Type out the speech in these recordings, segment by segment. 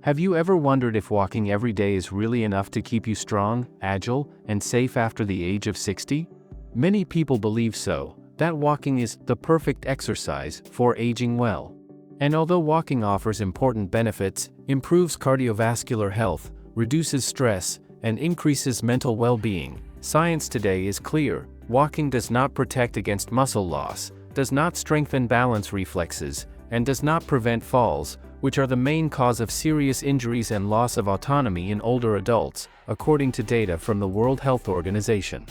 Have you ever wondered if walking every day is really enough to keep you strong, agile, and safe after the age of 60? Many people believe so, that walking is the perfect exercise for aging well. And although walking offers important benefits, improves cardiovascular health, reduces stress, and increases mental well-being, science today is clear: walking does not protect against muscle loss, does not strengthen balance reflexes, and does not prevent falls, which are the main cause of serious injuries and loss of autonomy in older adults, according to data from the World Health Organization.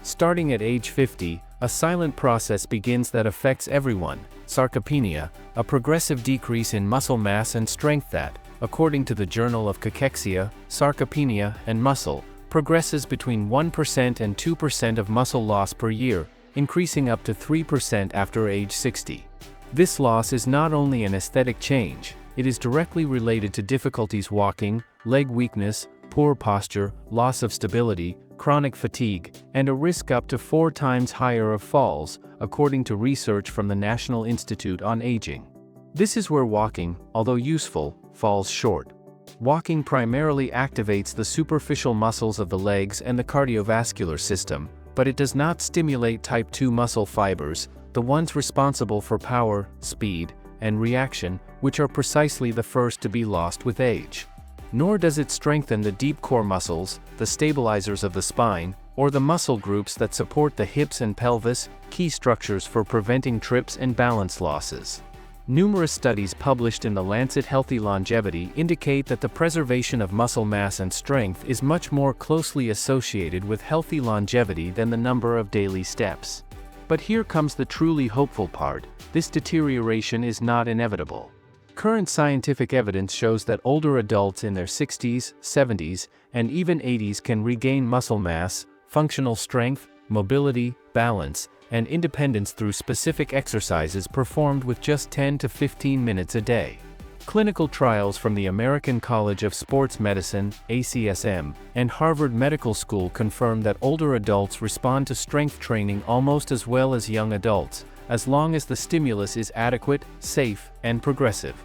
Starting at age 50, a silent process begins that affects everyone: sarcopenia, a progressive decrease in muscle mass and strength that, according to the Journal of Cachexia, Sarcopenia and Muscle, progresses between 1% and 2% of muscle loss per year, increasing up to 3% after age 60. This loss is not only an aesthetic change, it is directly related to difficulties walking, leg weakness, poor posture, loss of stability, chronic fatigue, and a risk up to 4 times higher of falls, according to research from the National Institute on Aging. This is where walking, although useful, falls short. Walking primarily activates the superficial muscles of the legs and the cardiovascular system, but it does not stimulate type 2 muscle fibers, the ones responsible for power, speed, and reaction, which are precisely the first to be lost with age. Nor does it strengthen the deep core muscles, the stabilizers of the spine, or the muscle groups that support the hips and pelvis, key structures for preventing trips and balance losses. Numerous studies published in the Lancet Healthy Longevity indicate that the preservation of muscle mass and strength is much more closely associated with healthy longevity than the number of daily steps. But here comes the truly hopeful part: this deterioration is not inevitable. Current scientific evidence shows that older adults in their 60s, 70s, and even 80s can regain muscle mass, functional strength, mobility, balance, and independence through specific exercises performed with just 10 to 15 minutes a day. Clinical trials from the American College of Sports Medicine, ACSM, and Harvard Medical School confirm that older adults respond to strength training almost as well as young adults, as long as the stimulus is adequate, safe, and progressive.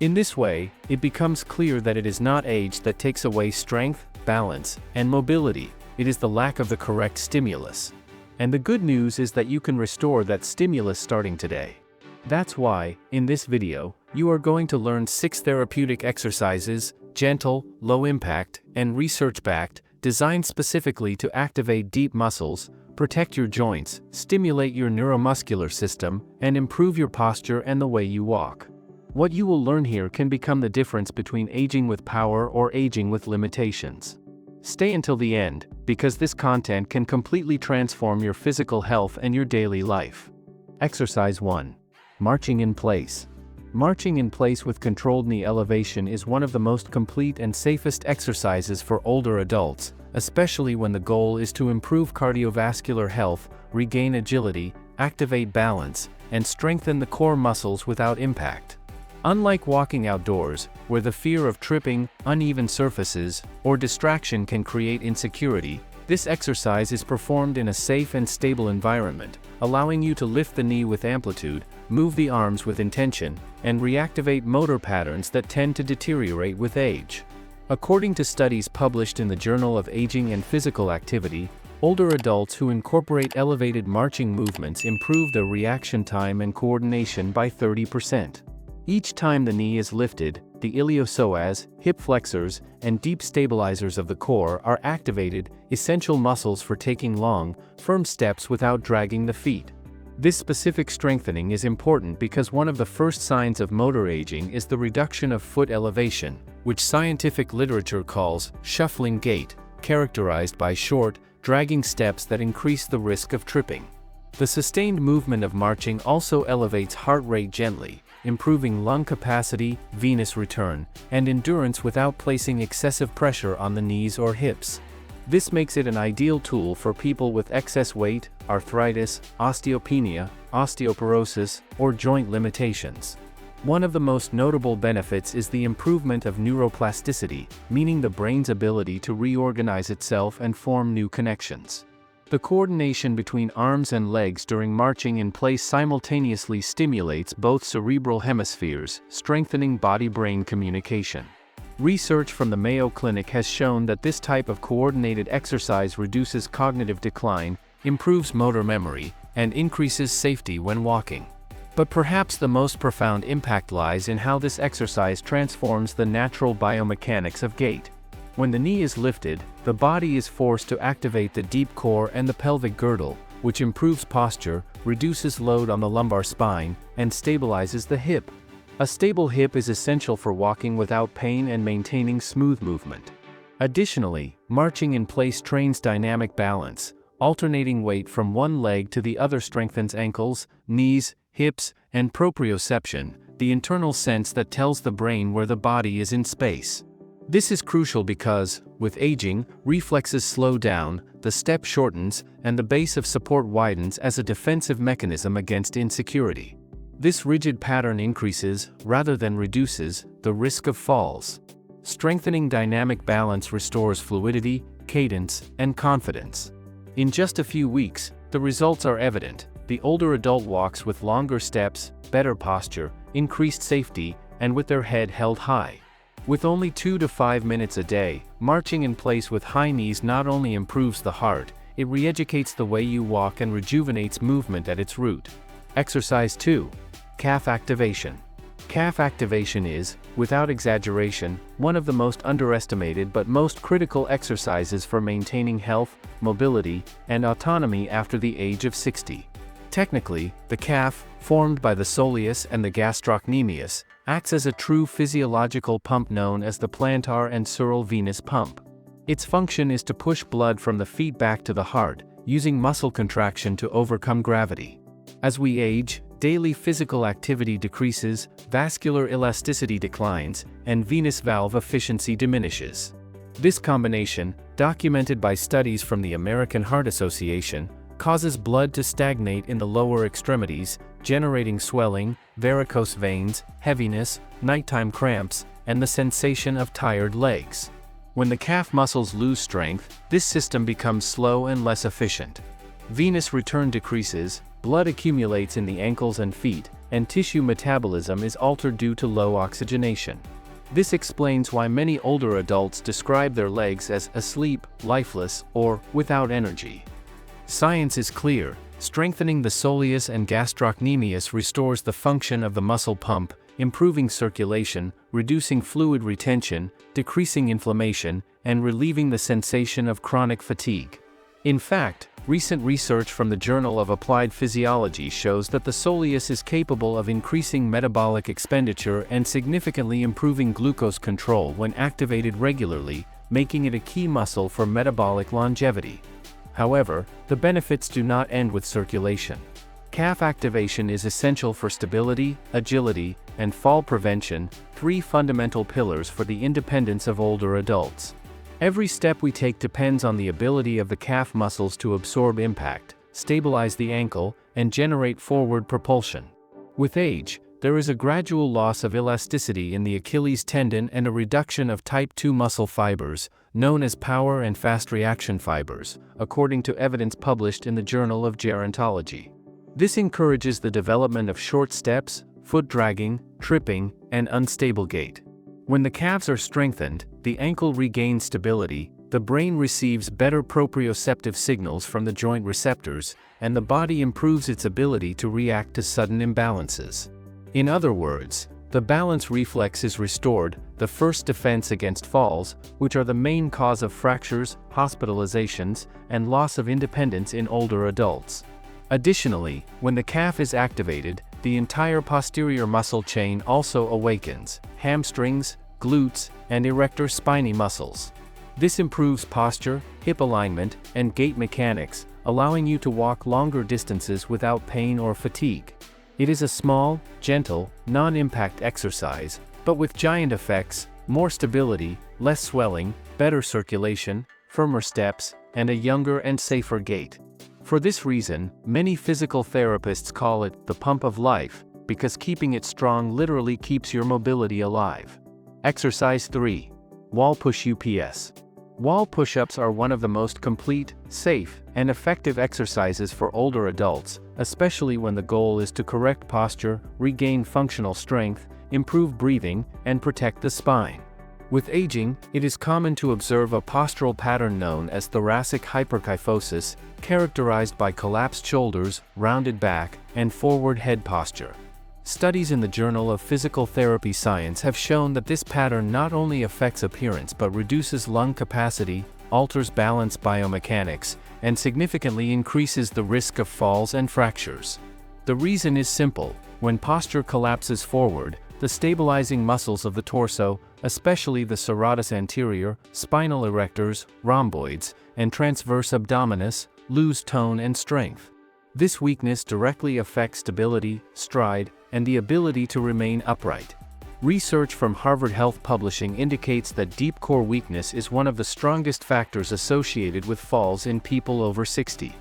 In this way, it becomes clear that it is not age that takes away strength, balance, and mobility, it is the lack of the correct stimulus. And the good news is that you can restore that stimulus starting today. That's why, in this video, you are going to learn 6 therapeutic exercises, gentle, low impact, and research-backed, designed specifically to activate deep muscles, protect your joints, stimulate your neuromuscular system, and improve your posture and the way you walk. What you will learn here can become the difference between aging with power or aging with limitations. Stay until the end, because this content can completely transform your physical health and your daily life. Exercise 1. Marching in place. Marching in place with controlled knee elevation is one of the most complete and safest exercises for older adults, especially when the goal is to improve cardiovascular health, regain agility, activate balance, and strengthen the core muscles without impact. Unlike walking outdoors, where the fear of tripping, uneven surfaces, or distraction can create insecurity, this exercise is performed in a safe and stable environment, allowing you to lift the knee with amplitude, move the arms with intention, and reactivate motor patterns that tend to deteriorate with age. According to studies published in the Journal of Aging and Physical Activity, older adults who incorporate elevated marching movements improve their reaction time and coordination by 30%. Each time the knee is lifted, the iliopsoas, hip flexors, and deep stabilizers of the core are activated, essential muscles for taking long, firm steps without dragging the feet. This specific strengthening is important because one of the first signs of motor aging is the reduction of foot elevation, which scientific literature calls shuffling gait, characterized by short, dragging steps that increase the risk of tripping. The sustained movement of marching also elevates heart rate gently, improving lung capacity, venous return, and endurance without placing excessive pressure on the knees or hips. This makes it an ideal tool for people with excess weight, arthritis, osteopenia, osteoporosis, or joint limitations. One of the most notable benefits is the improvement of neuroplasticity, meaning the brain's ability to reorganize itself and form new connections. The coordination between arms and legs during marching in place simultaneously stimulates both cerebral hemispheres, strengthening body-brain communication. Research from the Mayo Clinic has shown that this type of coordinated exercise reduces cognitive decline, improves motor memory, and increases safety when walking. But perhaps the most profound impact lies in how this exercise transforms the natural biomechanics of gait. When the knee is lifted, the body is forced to activate the deep core and the pelvic girdle, which improves posture, reduces load on the lumbar spine, and stabilizes the hip. A stable hip is essential for walking without pain and maintaining smooth movement. Additionally, marching in place trains dynamic balance. Alternating weight from one leg to the other strengthens ankles, knees, hips, and proprioception, the internal sense that tells the brain where the body is in space. This is crucial because, with aging, reflexes slow down, the step shortens, and the base of support widens as a defensive mechanism against insecurity. This rigid pattern increases, rather than reduces, the risk of falls. Strengthening dynamic balance restores fluidity, cadence, and confidence. In just a few weeks, the results are evident. The older adult walks with longer steps, better posture, increased safety, and with their head held high. With only 2 to 5 minutes a day, marching in place with high knees not only improves the heart, it re-educates the way you walk and rejuvenates movement at its root. Exercise 2. Calf activation. Calf activation is, without exaggeration, one of the most underestimated but most critical exercises for maintaining health, mobility, and autonomy after the age of 60. Technically, the calf, formed by the soleus and the gastrocnemius, acts as a true physiological pump known as the plantar and sural venous pump. Its function is to push blood from the feet back to the heart, using muscle contraction to overcome gravity. As we age, daily physical activity decreases, vascular elasticity declines, and venous valve efficiency diminishes. This combination, documented by studies from the American Heart Association, causes blood to stagnate in the lower extremities, generating swelling, varicose veins, heaviness, nighttime cramps, and the sensation of tired legs. When the calf muscles lose strength, this system becomes slow and less efficient. Venous return decreases, blood accumulates in the ankles and feet, and tissue metabolism is altered due to low oxygenation. This explains why many older adults describe their legs as asleep, lifeless, or without energy. Science is clear. Strengthening the soleus and gastrocnemius restores the function of the muscle pump, improving circulation, reducing fluid retention, decreasing inflammation, and relieving the sensation of chronic fatigue. In fact, recent research from the Journal of Applied Physiology shows that the soleus is capable of increasing metabolic expenditure and significantly improving glucose control when activated regularly, making it a key muscle for metabolic longevity. However, the benefits do not end with circulation. Calf activation is essential for stability, agility, and fall prevention, 3 fundamental pillars for the independence of older adults. Every step we take depends on the ability of the calf muscles to absorb impact, stabilize the ankle, and generate forward propulsion. With age, there is a gradual loss of elasticity in the Achilles tendon and a reduction of type 2 muscle fibers, known as power and fast reaction fibers, according to evidence published in the Journal of Gerontology. This encourages the development of short steps, foot dragging, tripping, and unstable gait. When the calves are strengthened, the ankle regains stability, the brain receives better proprioceptive signals from the joint receptors, and the body improves its ability to react to sudden imbalances. In other words, the balance reflex is restored, the first defense against falls, which are the main cause of fractures, hospitalizations, and loss of independence in older adults. Additionally, when the calf is activated, the entire posterior muscle chain also awakens, hamstrings, glutes, and erector spinae muscles. This improves posture, hip alignment, and gait mechanics, allowing you to walk longer distances without pain or fatigue. It is a small, gentle, non-impact exercise, but with giant effects: more stability, less swelling, better circulation, firmer steps, and a younger and safer gait. For this reason, many physical therapists call it the pump of life, because keeping it strong literally keeps your mobility alive. Exercise 3. Wall push UPS. Wall push-ups are one of the most complete, safe, and effective exercises for older adults, especially when the goal is to correct posture, regain functional strength, improve breathing, and protect the spine. With aging, it is common to observe a postural pattern known as thoracic hyperkyphosis, characterized by collapsed shoulders, rounded back, and forward head posture. Studies in the Journal of Physical Therapy Science have shown that this pattern not only affects appearance but reduces lung capacity, alters balance biomechanics, and significantly increases the risk of falls and fractures. The reason is simple: when posture collapses forward, the stabilizing muscles of the torso, especially the serratus anterior, spinal erectors, rhomboids, and transverse abdominis, lose tone and strength. This weakness directly affects stability, stride, and the ability to remain upright. Research from Harvard Health Publishing indicates that deep core weakness is one of the strongest factors associated with falls in people over 60.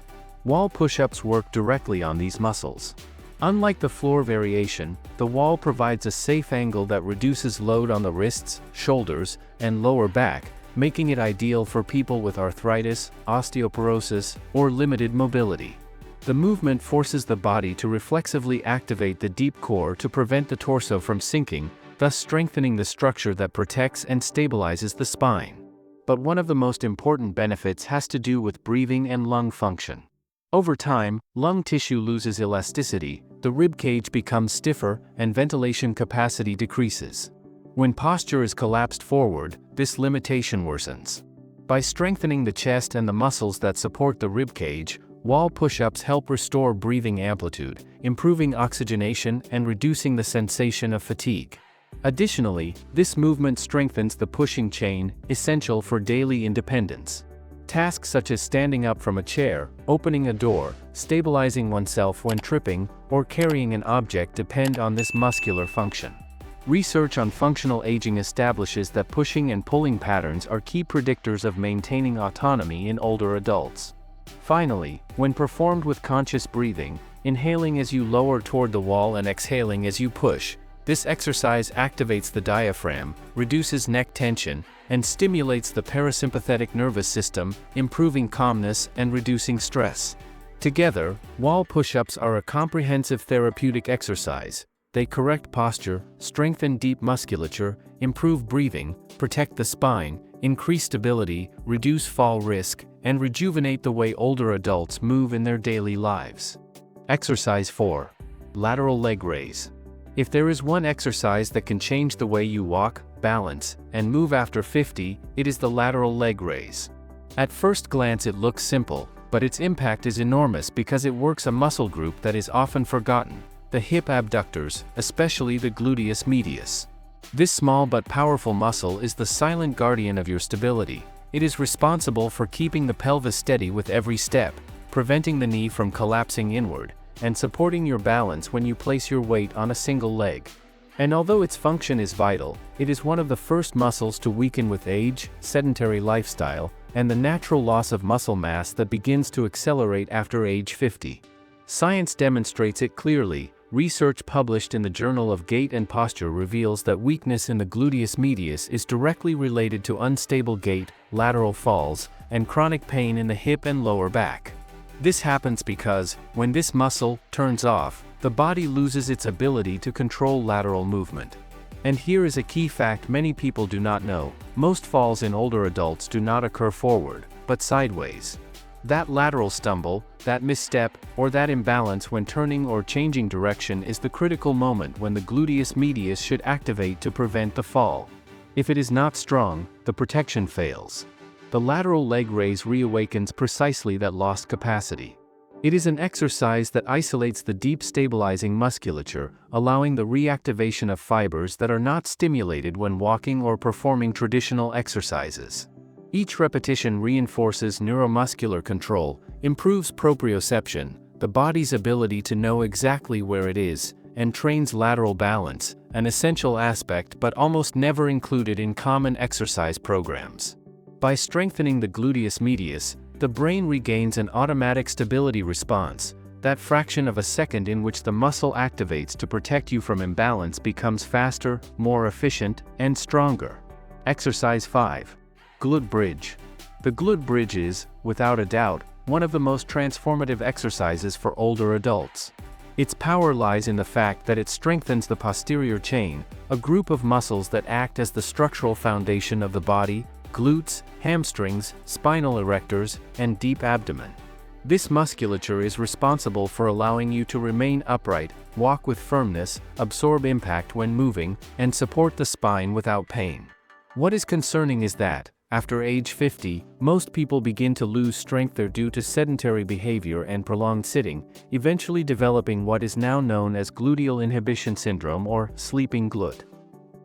Wall push-ups work directly on these muscles. Unlike the floor variation, the wall provides a safe angle that reduces load on the wrists, shoulders, and lower back, making it ideal for people with arthritis, osteoporosis, or limited mobility. The movement forces the body to reflexively activate the deep core to prevent the torso from sinking, thus strengthening the structure that protects and stabilizes the spine. But one of the most important benefits has to do with breathing and lung function. Over time, lung tissue loses elasticity, the rib cage becomes stiffer, and ventilation capacity decreases. When posture is collapsed forward, this limitation worsens. By strengthening the chest and the muscles that support the rib cage, wall push-ups help restore breathing amplitude, improving oxygenation and reducing the sensation of fatigue. Additionally, this movement strengthens the pushing chain, essential for daily independence. Tasks such as standing up from a chair, opening a door, stabilizing oneself when tripping, or carrying an object depend on this muscular function. Research on functional aging establishes that pushing and pulling patterns are key predictors of maintaining autonomy in older adults. Finally, when performed with conscious breathing, inhaling as you lower toward the wall and exhaling as you push, this exercise activates the diaphragm, reduces neck tension, and stimulates the parasympathetic nervous system, improving calmness and reducing stress. Together, wall push-ups are a comprehensive therapeutic exercise. They correct posture, strengthen deep musculature, improve breathing, protect the spine, increase stability, reduce fall risk, and rejuvenate the way older adults move in their daily lives. Exercise 4. Lateral leg raise. If there is one exercise that can change the way you walk, balance, and move after 50, it is the lateral leg raise. At first glance it looks simple, but its impact is enormous because it works a muscle group that is often forgotten: the hip abductors, especially the gluteus medius. This small but powerful muscle is the silent guardian of your stability. It is responsible for keeping the pelvis steady with every step, preventing the knee from collapsing inward, and supporting your balance when you place your weight on a single leg. And although its function is vital, it is one of the first muscles to weaken with age, sedentary lifestyle, and the natural loss of muscle mass that begins to accelerate after age 50. Science demonstrates it clearly. Research published in the Journal of Gait and Posture reveals that weakness in the gluteus medius is directly related to unstable gait, lateral falls, and chronic pain in the hip and lower back. This happens because, when this muscle turns off, the body loses its ability to control lateral movement. And here is a key fact many people do not know: most falls in older adults do not occur forward, but sideways. That lateral stumble, that misstep, or that imbalance when turning or changing direction is the critical moment when the gluteus medius should activate to prevent the fall. If it is not strong, the protection fails. The lateral leg raise reawakens precisely that lost capacity. It is an exercise that isolates the deep stabilizing musculature, allowing the reactivation of fibers that are not stimulated when walking or performing traditional exercises. Each repetition reinforces neuromuscular control, improves proprioception, the body's ability to know exactly where it is, and trains lateral balance, an essential aspect but almost never included in common exercise programs. By strengthening the gluteus medius, the brain regains an automatic stability response. That fraction of a second in which the muscle activates to protect you from imbalance becomes faster, more efficient, and stronger. Exercise 5. Glute bridge. The glute bridge is, without a doubt, one of the most transformative exercises for older adults. Its power lies in the fact that it strengthens the posterior chain, a group of muscles that act as the structural foundation of the body: glutes, hamstrings, spinal erectors, and deep abdomen. This musculature is responsible for allowing you to remain upright, walk with firmness, absorb impact when moving, and support the spine without pain. What is concerning is that, after age 50, most people begin to lose strength due to sedentary behavior and prolonged sitting, eventually developing what is now known as gluteal inhibition syndrome or sleeping glute.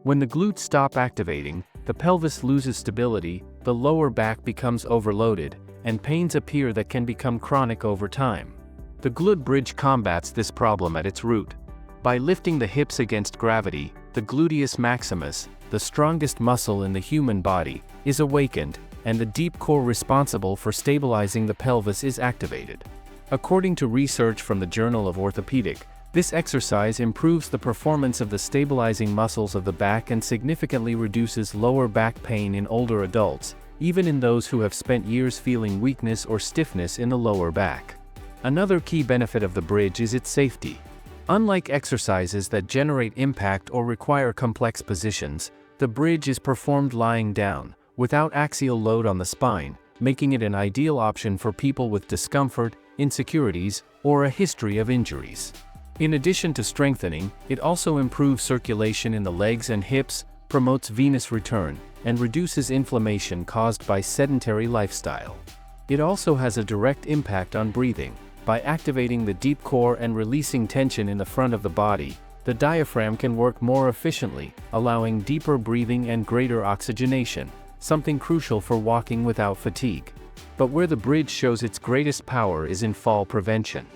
When the glutes stop activating, the pelvis loses stability, the lower back becomes overloaded, and pains appear that can become chronic over time. The glute bridge combats this problem at its root. By lifting the hips against gravity, the gluteus maximus, the strongest muscle in the human body, is awakened, and the deep core responsible for stabilizing the pelvis is activated. According to research from the Journal of Orthopedic, this exercise improves the performance of the stabilizing muscles of the back and significantly reduces lower back pain in older adults, even in those who have spent years feeling weakness or stiffness in the lower back. Another key benefit of the bridge is its safety. Unlike exercises that generate impact or require complex positions, the bridge is performed lying down, without axial load on the spine, making it an ideal option for people with discomfort, insecurities, or a history of injuries. In addition to strengthening, it also improves circulation in the legs and hips, promotes venous return, and reduces inflammation caused by sedentary lifestyle. It also has a direct impact on breathing. By activating the deep core and releasing tension in the front of the body, the diaphragm can work more efficiently, allowing deeper breathing and greater oxygenation, something crucial for walking without fatigue. But where the bridge shows its greatest power is in fall prevention.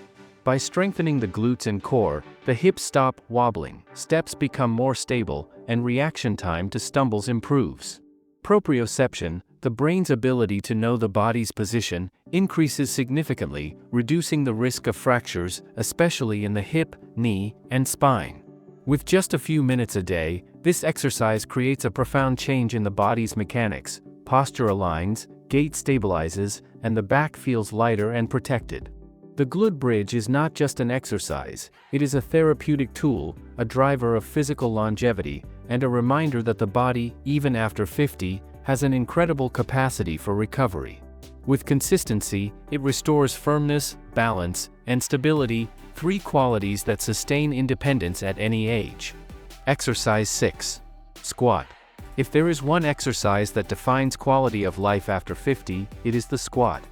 By strengthening the glutes and core, the hips stop wobbling, steps become more stable, and reaction time to stumbles improves. Proprioception, the brain's ability to know the body's position, increases significantly, reducing the risk of fractures, especially in the hip, knee, and spine. With just a few minutes a day, this exercise creates a profound change in the body's mechanics. Posture aligns, gait stabilizes, and the back feels lighter and protected. The glute bridge is not just an exercise, it is a therapeutic tool, a driver of physical longevity, and a reminder that the body, even after 50, has an incredible capacity for recovery. With consistency, it restores firmness, balance, and stability, three qualities that sustain independence at any age. Exercise 6. Squat. If there is one exercise that defines quality of life after 50, it is the squat.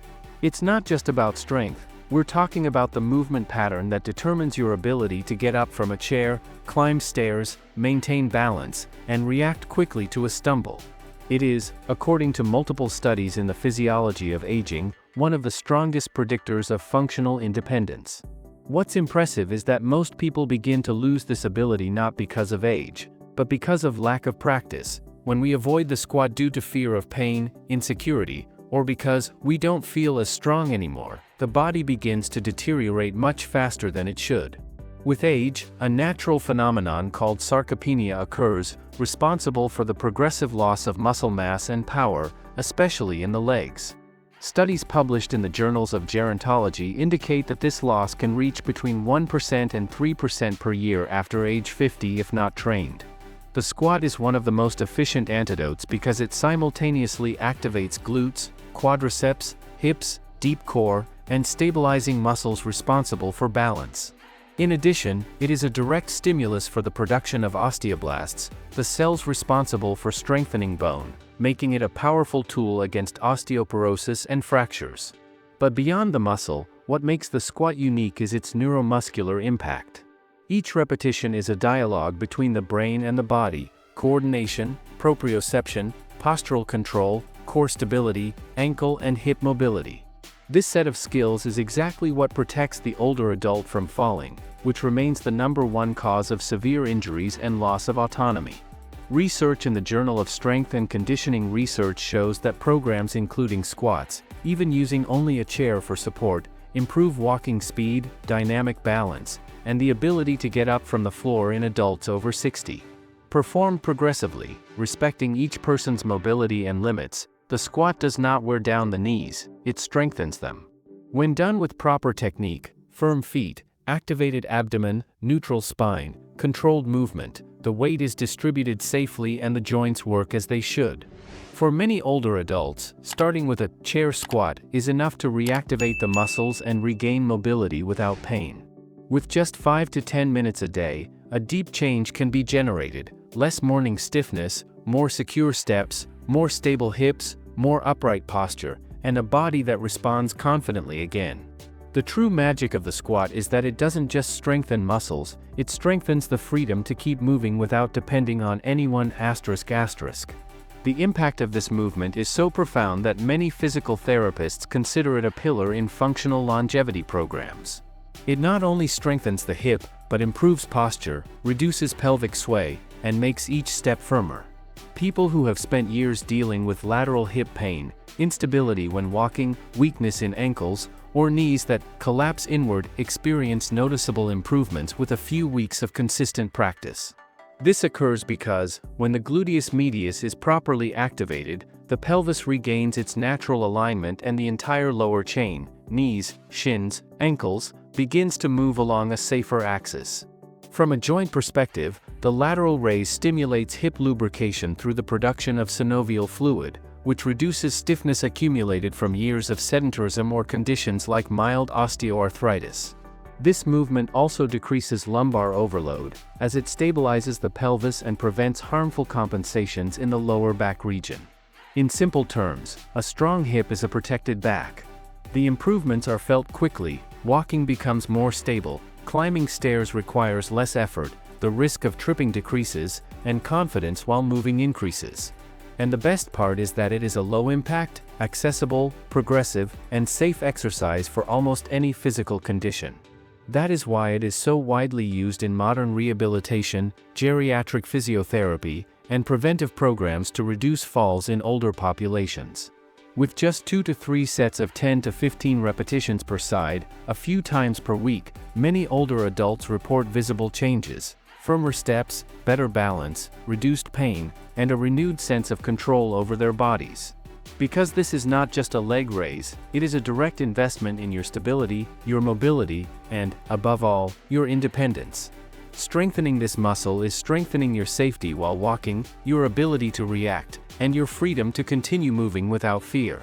It's not just about strength. We're talking about the movement pattern that determines your ability to get up from a chair, climb stairs, maintain balance, and react quickly to a stumble. It is, according to multiple studies in the physiology of aging, one of the strongest predictors of functional independence. What's impressive is that most people begin to lose this ability not because of age, but because of lack of practice. When we avoid the squat due to fear of pain, insecurity, or because we don't feel as strong anymore, the body begins to deteriorate much faster than it should. With age, a natural phenomenon called sarcopenia occurs, responsible for the progressive loss of muscle mass and power, especially in the legs. Studies published in the journals of gerontology indicate that this loss can reach between 1% and 3% per year after age 50 if not trained. The squat is one of the most efficient antidotes because it simultaneously activates glutes, quadriceps, hips, deep core, and stabilizing muscles responsible for balance. In addition, it is a direct stimulus for the production of osteoblasts, the cells responsible for strengthening bone, making it a powerful tool against osteoporosis and fractures. But beyond the muscle, what makes the squat unique is its neuromuscular impact. Each repetition is a dialogue between the brain and the body: coordination, proprioception, postural control, core stability, ankle and hip mobility. This set of skills is exactly what protects the older adult from falling, which remains the #1 cause of severe injuries and loss of autonomy. Research in the Journal of Strength and Conditioning Research shows that programs including squats, even using only a chair for support, improve walking speed, dynamic balance, and the ability to get up from the floor in adults over 60. Performed progressively, respecting each person's mobility and limits, the squat does not wear down the knees, it strengthens them. When done with proper technique, firm feet, Activated abdomen, neutral spine, controlled movement, the weight is distributed safely and the joints work as they should. For many older adults, starting with a chair squat is enough to reactivate the muscles and regain mobility without pain. With just 5 to 10 minutes a day, a deep change can be generated: less morning stiffness, more secure steps, more stable hips, more upright posture, and a body that responds confidently again. The true magic of the squat is that it doesn't just strengthen muscles, it strengthens the freedom to keep moving without depending on anyone. The impact of this movement is so profound that many physical therapists consider it a pillar in functional longevity programs. It not only strengthens the hip, but improves posture, reduces pelvic sway, and makes each step firmer. People who have spent years dealing with lateral hip pain, instability when walking, weakness in ankles, or knees that collapse inward experience noticeable improvements with a few weeks of consistent practice. This occurs because, when the gluteus medius is properly activated, the pelvis regains its natural alignment and the entire lower chain, knees, shins, ankles, begins to move along a safer axis. From a joint perspective, the lateral raise stimulates hip lubrication through the production of synovial fluid, which reduces stiffness accumulated from years of sedentarism or conditions like mild osteoarthritis. This movement also decreases lumbar overload, as it stabilizes the pelvis and prevents harmful compensations in the lower back region. In simple terms, a strong hip is a protected back. The improvements are felt quickly, walking becomes more stable, climbing stairs requires less effort, the risk of tripping decreases, and confidence while moving increases. And the best part is that it is a low-impact, accessible, progressive, and safe exercise for almost any physical condition. That is why it is so widely used in modern rehabilitation, geriatric physiotherapy, and preventive programs to reduce falls in older populations. With just 2 to 3 sets of 10 to 15 repetitions per side, a few times per week, many older adults report visible changes: firmer steps, better balance, reduced pain, and a renewed sense of control over their bodies. Because this is not just a leg raise, it is a direct investment in your stability, your mobility, and, above all, your independence. Strengthening this muscle is strengthening your safety while walking, your ability to react, and your freedom to continue moving without fear.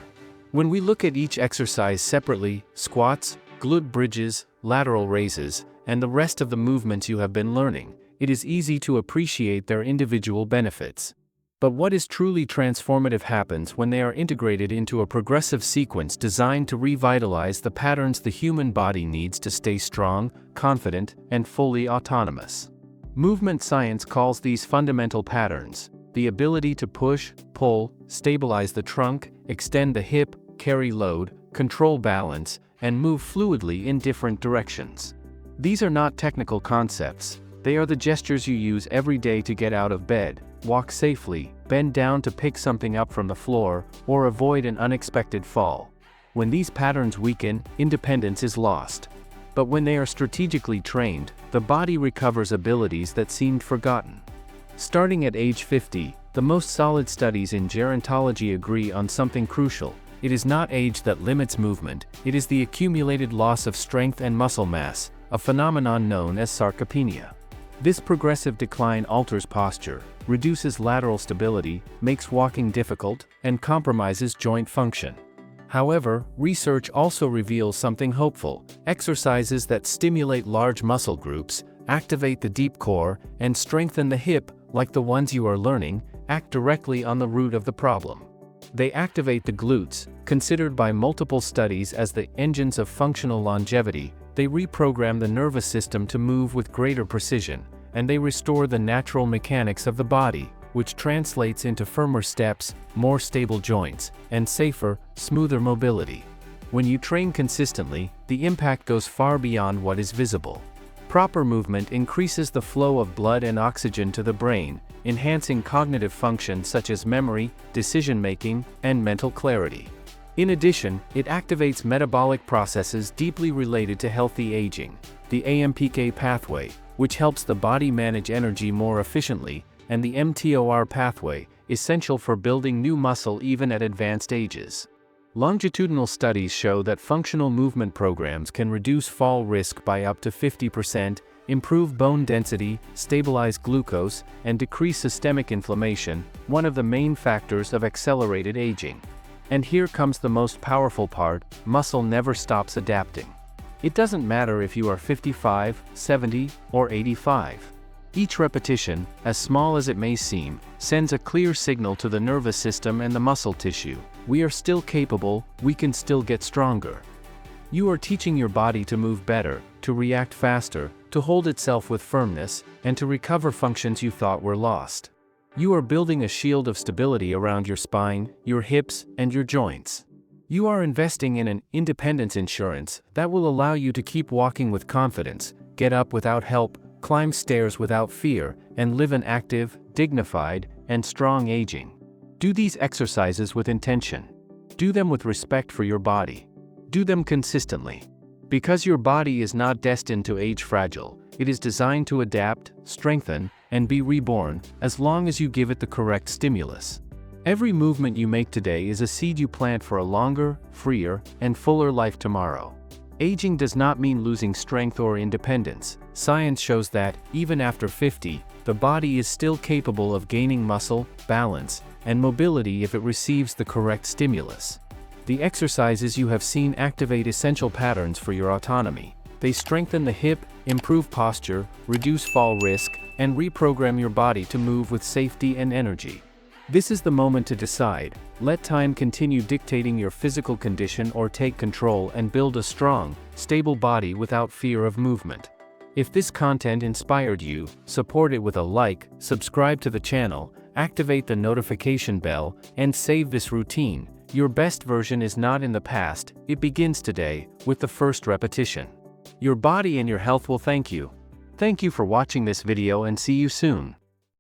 When we look at each exercise separately, squats, glute bridges, lateral raises, and the rest of the movements you have been learning, it is easy to appreciate their individual benefits. But what is truly transformative happens when they are integrated into a progressive sequence designed to revitalize the patterns the human body needs to stay strong, confident, and fully autonomous. Movement science calls these fundamental patterns: the ability to push, pull, stabilize the trunk, extend the hip, carry load, control balance, and move fluidly in different directions. These are not technical concepts. They are the gestures you use every day to get out of bed, walk safely, bend down to pick something up from the floor, or avoid an unexpected fall. When these patterns weaken, independence is lost. But when they are strategically trained, the body recovers abilities that seemed forgotten. Starting at age 50, the most solid studies in gerontology agree on something crucial: it is not age that limits movement, it is the accumulated loss of strength and muscle mass, a phenomenon known as sarcopenia. This progressive decline alters posture, reduces lateral stability, makes walking difficult, and compromises joint function. However, research also reveals something hopeful: exercises that stimulate large muscle groups, activate the deep core, and strengthen the hip, like the ones you are learning, act directly on the root of the problem. They activate the glutes, considered by multiple studies as the engines of functional longevity. They reprogram the nervous system to move with greater precision, and they restore the natural mechanics of the body, which translates into firmer steps, more stable joints, and safer, smoother mobility. When you train consistently, the impact goes far beyond what is visible. Proper movement increases the flow of blood and oxygen to the brain, enhancing cognitive function such as memory, decision-making, and mental clarity. In addition, it activates metabolic processes deeply related to healthy aging: the AMPK pathway, which helps the body manage energy more efficiently, and the mTOR pathway, essential for building new muscle even at advanced ages. Longitudinal studies show that functional movement programs can reduce fall risk by up to 50%, improve bone density, stabilize glucose, and decrease systemic inflammation, one of the main factors of accelerated aging. And here comes the most powerful part: muscle never stops adapting. It doesn't matter if you are 55, 70, or 85. Each repetition, as small as it may seem, sends a clear signal to the nervous system and the muscle tissue. We are still capable, we can still get stronger. You are teaching your body to move better, to react faster, to hold itself with firmness, and to recover functions you thought were lost. You are building a shield of stability around your spine, your hips, and your joints. You are investing in an independence insurance that will allow you to keep walking with confidence, get up without help, climb stairs without fear, and live an active, dignified, and strong aging. Do these exercises with intention. Do them with respect for your body. Do them consistently. Because your body is not destined to age fragile, it is designed to adapt, strengthen, and be reborn, as long as you give it the correct stimulus. Every movement you make today is a seed you plant for a longer, freer, and fuller life tomorrow. Aging does not mean losing strength or independence. Science shows that, even after 50, the body is still capable of gaining muscle, balance, and mobility if it receives the correct stimulus. The exercises you have seen activate essential patterns for your autonomy. They strengthen the hip, improve posture, reduce fall risk, and reprogram your body to move with safety and energy. This is the moment to decide. Let time continue dictating your physical condition, or take control and build a strong, stable body without fear of movement. If this content inspired you, support it with a like, subscribe to the channel, activate the notification bell, and save this routine. Your best version is not in the past, it begins today, with the first repetition. Your body and your health will thank you. Thank you for watching this video, and see you soon.